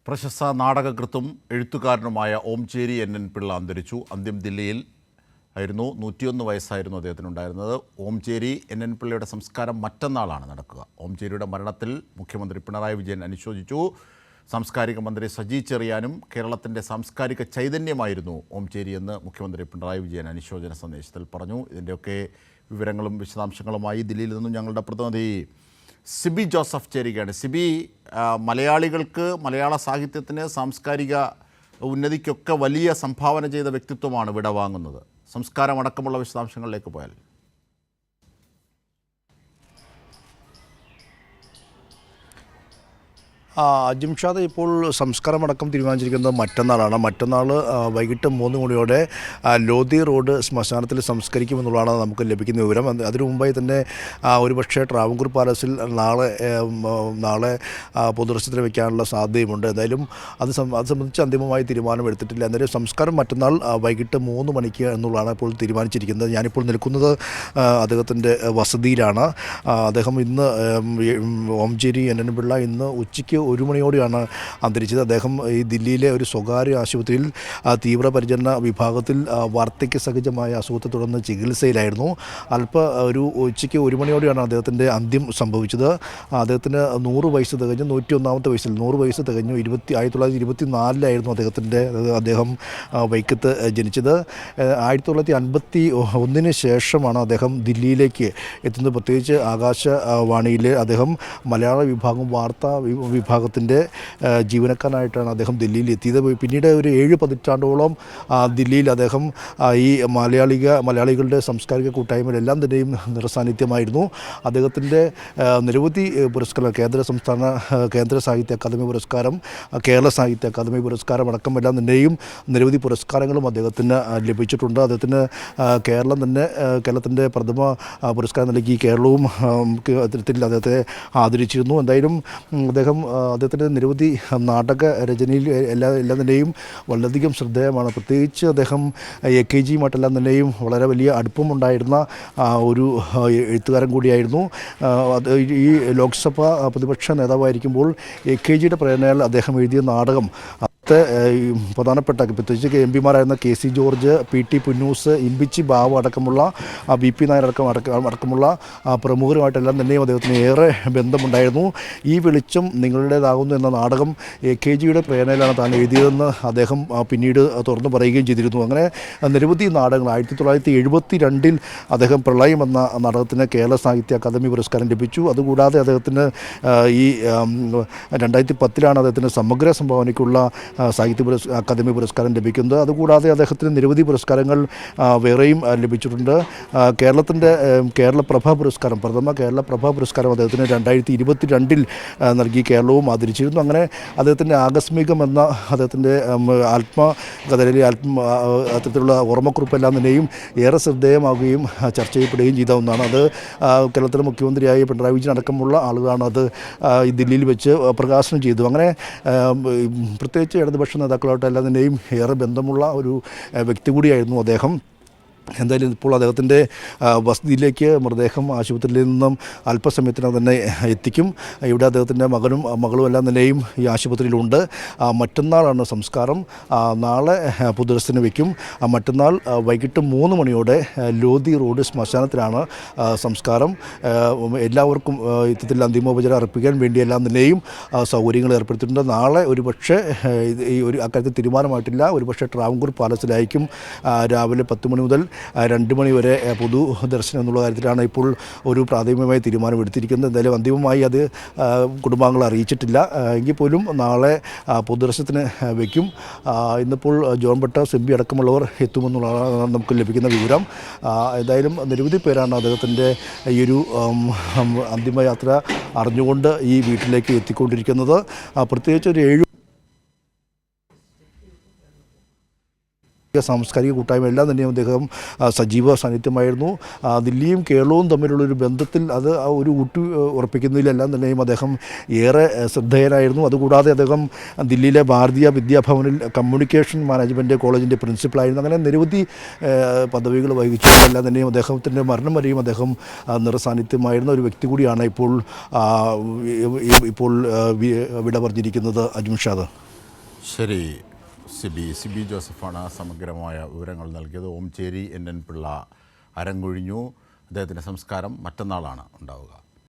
പ്രശസ്ത നാടകകൃത്തും എഴുത്തുകാരനുമായ ഓംചേരി എൻ പിള്ള അന്തരിച്ചു. അന്ത്യം ദില്ലിയിൽ ആയിരുന്നു. 101 വയസ്സായിരുന്നു അദ്ദേഹത്തിനുണ്ടായിരുന്നത്. ഓംചേരി എൻ പിള്ളയുടെ സംസ്കാരം മറ്റന്നാളാണ് നടക്കുക. ഓംചേരിയുടെ മരണത്തിൽ മുഖ്യമന്ത്രി പിണറായി വിജയൻ അനുശോചിച്ചു. സാംസ്കാരിക മന്ത്രി സജി ചെറിയാനും കേരളത്തിൻ്റെ സാംസ്കാരിക ചൈതന്യമായിരുന്നു ഓംചേരി എന്ന് മുഖ്യമന്ത്രി പിണറായി വിജയൻ അനുശോചന സന്ദേശത്തിൽ പറഞ്ഞു. ഇതിൻ്റെയൊക്കെ വിവരങ്ങളും വിശദാംശങ്ങളുമായി ദില്ലിയിൽ നിന്നും ഞങ്ങളുടെ പ്രതിനിധി സിബി ജോസഫ് ചേരുകയാണ്. സിബി, മലയാളികൾക്ക്, മലയാള സാഹിത്യത്തിന്, സാംസ്കാരിക ഉന്നതിക്കൊക്കെ വലിയ സംഭാവന ചെയ്ത വ്യക്തിത്വമാണ് വിടവാങ്ങുന്നത്. സംസ്കാരമടക്കമുള്ള വിശദാംശങ്ങളിലേക്ക് പോയാൽ. അജിംഷാദ്, ഇപ്പോൾ സംസ്കാരമടക്കം തീരുമാനിച്ചിരിക്കുന്നത് മറ്റന്നാളാണ്. മറ്റന്നാൾ വൈകിട്ട് 3 മണിയോടെ ലോധി റോഡ് ശ്മശാനത്തിൽ സംസ്കരിക്കുമെന്നുള്ളതാണ് നമുക്ക് ലഭിക്കുന്ന വിവരം. അതിനു മുമ്പായി തന്നെ ഒരുപക്ഷെ ട്രാവൻകൂർ പാലസിൽ നാളെ പൊതുദർശനത്തിന് വയ്ക്കാനുള്ള സാധ്യതയുമുണ്ട്. എന്തായാലും അത് സംബന്ധിച്ച് അന്തിമമായി തീരുമാനമെടുത്തിട്ടില്ല. എന്നാലും സംസ്കാരം മറ്റന്നാൾ വൈകിട്ട് 3 മണിക്ക് എന്നുള്ളതാണ് ഇപ്പോൾ തീരുമാനിച്ചിരിക്കുന്നത്. ഞാനിപ്പോൾ നിൽക്കുന്നത് അദ്ദേഹത്തിൻ്റെ വസതിയിലാണ്. അദ്ദേഹം ഇന്ന് ഓംചേരി എൻ പിള്ള ഇന്ന് ഉച്ചയ്ക്ക് 1 മണിയോടെയാണ് അന്തരിച്ചത്. അദ്ദേഹം ഈ ദില്ലിയിലെ ഒരു സ്വകാര്യ ആശുപത്രിയിൽ തീവ്രപരിചരണ വിഭാഗത്തിൽ വാർദ്ധക്യ സഹജമായ അസുഖത്തെ തുടർന്ന് ചികിത്സയിലായിരുന്നു. ഒരു ഉച്ചയ്ക്ക് 1 മണിയോടെയാണ് അദ്ദേഹത്തിൻ്റെ അന്ത്യം സംഭവിച്ചത്. അദ്ദേഹത്തിന് 100 വയസ്സ് തികഞ്ഞു. 101ാമത്തെ വയസ്സിൽ 100 വയസ്സ് തികഞ്ഞു. 1924 അദ്ദേഹം വൈക്കത്ത് ജനിച്ചത്. 1951 ശേഷമാണ് അദ്ദേഹം ദില്ലിയിലേക്ക് എത്തുന്നത്. പ്രത്യേകിച്ച് ആകാശവാണിയിൽ അദ്ദേഹം മലയാള വിഭാഗം, വാർത്താ വിഭാഗത്തിൻ്റെ ജീവനക്കാരനായിട്ടാണ് അദ്ദേഹം ദില്ലിയിൽ എത്തിയത്. പിന്നീട് ഒരു 7 പതിറ്റാണ്ടോളം ദില്ലിയിൽ അദ്ദേഹം ഈ മലയാളികളുടെ സാംസ്കാരിക കൂട്ടായ്മയിലെല്ലാം തന്നെയും നിറസാന്നിധ്യമായിരുന്നു. അദ്ദേഹത്തിൻ്റെ നിരവധി പുരസ്കാരങ്ങൾ, കേന്ദ്ര സാഹിത്യ അക്കാദമി പുരസ്കാരം, കേരള സാഹിത്യ അക്കാദമി പുരസ്കാരം അടക്കം എല്ലാം തന്നെയും നിരവധി പുരസ്കാരങ്ങളും അദ്ദേഹത്തിന് ലഭിച്ചിട്ടുണ്ട്. അദ്ദേഹത്തിന് കേരളത്തിൻ്റെ പ്രഥമ പുരസ്കാരം നൽകി കേരളവും അത്തരത്തിൽ അദ്ദേഹത്തെ ആദരിച്ചിരുന്നു. എന്തായാലും അദ്ദേഹത്തിൻ്റെ നിരവധി നാടക രചനയിൽ എല്ലാം തന്നെയും വളരെയധികം ശ്രദ്ധേയമാണ്. പ്രത്യേകിച്ച് അദ്ദേഹം AKGയുമായിട്ടെല്ലാം തന്നെയും വളരെ വലിയ അടുപ്പമുണ്ടായിരുന്ന ഒരു എഴുത്തുകാരൻ കൂടിയായിരുന്നു. ഈ ലോക്സഭ പ്രതിപക്ഷ നേതാവായിരിക്കുമ്പോൾ AKGയുടെ പ്രേരണയാൽ അദ്ദേഹം എഴുതിയ നാടകം പ്രധാനപ്പെട്ട പ്രത്യേകിച്ച് MP മാരായിരുന്ന KC George, PT Punnoose, Imbichi Babu അടക്കമുള്ള BP നായർ അടക്കമുള്ള പ്രമുഖരുമായിട്ടെല്ലാം തന്നെയും അദ്ദേഹത്തിന് ഏറെ ബന്ധമുണ്ടായിരുന്നു. ഈ വെളിച്ചം നിങ്ങളുടേതാകുന്നു എന്ന നാടകം AKGയുടെ പ്രേരണയിലാണ് താൻ എഴുതിയതെന്ന് അദ്ദേഹം പിന്നീട് തുറന്നു പറയുകയും ചെയ്തിരുന്നു. അങ്ങനെ നിരവധി നാടകങ്ങൾ 1972 അദ്ദേഹം പ്രളയം എന്ന നാടകത്തിന് കേരള സാഹിത്യ അക്കാദമി പുരസ്കാരം ലഭിച്ചു. അതുകൂടാതെ അദ്ദേഹത്തിന് ഈ 2010 അദ്ദേഹത്തിന് സമഗ്ര സംഭാവനയ്ക്കുള്ള സാഹിത്യ അക്കാദമി പുരസ്കാരം ലഭിക്കുന്നത്. അതുകൂടാതെ അദ്ദേഹത്തിന് നിരവധി പുരസ്കാരങ്ങൾ വേറെയും ലഭിച്ചിട്ടുണ്ട്. കേരളപ്രഭ പുരസ്കാരം, പ്രഥമ കേരളപ്രഭ പുരസ്കാരം അദ്ദേഹത്തിന് 2022 നൽകി കേരളവും ആദരിച്ചിരുന്നു. അങ്ങനെ അദ്ദേഹത്തിൻ്റെ ആകസ്മികം എന്ന അദ്ദേഹത്തിൻ്റെ ആത്മകഥയിലെ അത്തരത്തിലുള്ള ഓർമ്മക്കുറിപ്പെല്ലാം തന്നെയും ഏറെ ശ്രദ്ധേയമാവുകയും ചർച്ച ചെയ്യപ്പെടുകയും ചെയ്ത ഒന്നാണ്. അത് കേരളത്തിലെ മുഖ്യമന്ത്രിയായ പിണറായി വിജയൻ അടക്കമുള്ള ആളുകളാണ് അത് ദില്ലിയിൽ വെച്ച് പ്രകാശനം ചെയ്തു. അങ്ങനെ പ്രത്യേകിച്ച് ഇടതുപക്ഷ നേതാക്കളായിട്ടെല്ലാം തന്നെയും ഏറെ ബന്ധമുള്ള ഒരു വ്യക്തി കൂടിയായിരുന്നു അദ്ദേഹം. എന്തായാലും ഇപ്പോൾ അദ്ദേഹത്തിൻ്റെ വസതിയിലേക്ക് മൃതദേഹം ആശുപത്രിയിൽ നിന്നും അല്പസമയത്തിനകം തന്നെ എത്തിക്കും. ഇവിടെ അദ്ദേഹത്തിൻ്റെ മകളും എല്ലാം തന്നെയും ഈ ആശുപത്രിയിലുണ്ട്. മറ്റന്നാളാണ് സംസ്കാരം. നാളെ പൊതുദർശനം വയ്ക്കും. മറ്റന്നാൾ വൈകിട്ട് 3 മണിയോടെ ലോധി റോഡ് ശ്മശാനത്തിലാണ് സംസ്കാരം. എല്ലാവർക്കും ഇത്തരത്തിൽ അന്തിമോപചാരം അർപ്പിക്കാൻ വേണ്ടിയെല്ലാം തന്നെയും സൗകര്യങ്ങൾ ഏർപ്പെടുത്തിയിട്ടുണ്ട്. നാളെ ഒരുപക്ഷെ അക്കാര്യത്തിൽ തീരുമാനമായിട്ടില്ല. ഒരുപക്ഷെ ട്രാവൻകൂർ പാലസിലായിരിക്കും രാവിലെ 10 മണി മുതൽ 2 മണി വരെ പൊതു ദർശനം എന്നുള്ള കാര്യത്തിലാണ് ഇപ്പോൾ ഒരു പ്രാഥമികമായ തീരുമാനമെടുത്തിരിക്കുന്നത്. എന്തായാലും അന്തിമമായി അത് കുടുംബാംഗങ്ങളെ അറിയിച്ചിട്ടില്ല. എങ്കിൽ പോലും നാളെ പൊതുദർശനത്തിന് വയ്ക്കും. ഇന്നിപ്പോൾ ജോൺ ബ്രിട്ടാസ് MP അടക്കമുള്ളവർ എത്തുമെന്നുള്ളതാണ് നമുക്ക് ലഭിക്കുന്ന വിവരം. എന്തായാലും നിരവധി പേരാണ് അദ്ദേഹത്തിൻ്റെ ഈ ഒരു അന്തിമയാത്ര അറിഞ്ഞുകൊണ്ട് ഈ വീട്ടിലേക്ക് എത്തിക്കൊണ്ടിരിക്കുന്നത്. പ്രത്യേകിച്ച് ഒരു 7 സാംസ്കാരിക കൂട്ടായ്മ എല്ലാം തന്നെയും അദ്ദേഹം സജീവ സാന്നിധ്യമായിരുന്നു. ദില്ലിയും കേരളവും തമ്മിലുള്ളൊരു ബന്ധത്തിൽ അത് ഒരു ഉറപ്പിക്കുന്നതിലെല്ലാം തന്നെയും അദ്ദേഹം ഏറെ ശ്രദ്ധേയനായിരുന്നു. അതുകൂടാതെ അദ്ദേഹം ദില്ലിയിലെ ഭാരതീയ വിദ്യാഭവനിൽ കമ്മ്യൂണിക്കേഷൻ മാനേജ്മെൻറ്റ് കോളേജിൻ്റെ പ്രിൻസിപ്പലായിരുന്നു. അങ്ങനെ നിരവധി പദവികൾ വഹിച്ചതെല്ലാം തന്നെയും അദ്ദേഹത്തിൻ്റെ മരണം വരെയും അദ്ദേഹം നിറസാന്നിധ്യമായിരുന്ന ഒരു വ്യക്തി കൂടിയാണ് ഇപ്പോൾ വിട പറഞ്ഞിരിക്കുന്നത്. അജിംഷാദ്. ശരി, സിബി ജോസഫാണ് സമഗ്രമായ വിവരങ്ങൾ നൽകിയത്. ഓംചേരി എൻ പിള്ള അരങ്ങൊഴിഞ്ഞു. അദ്ദേഹത്തിൻ്റെ സംസ്കാരം മറ്റന്നാളാണ് ഉണ്ടാവുക.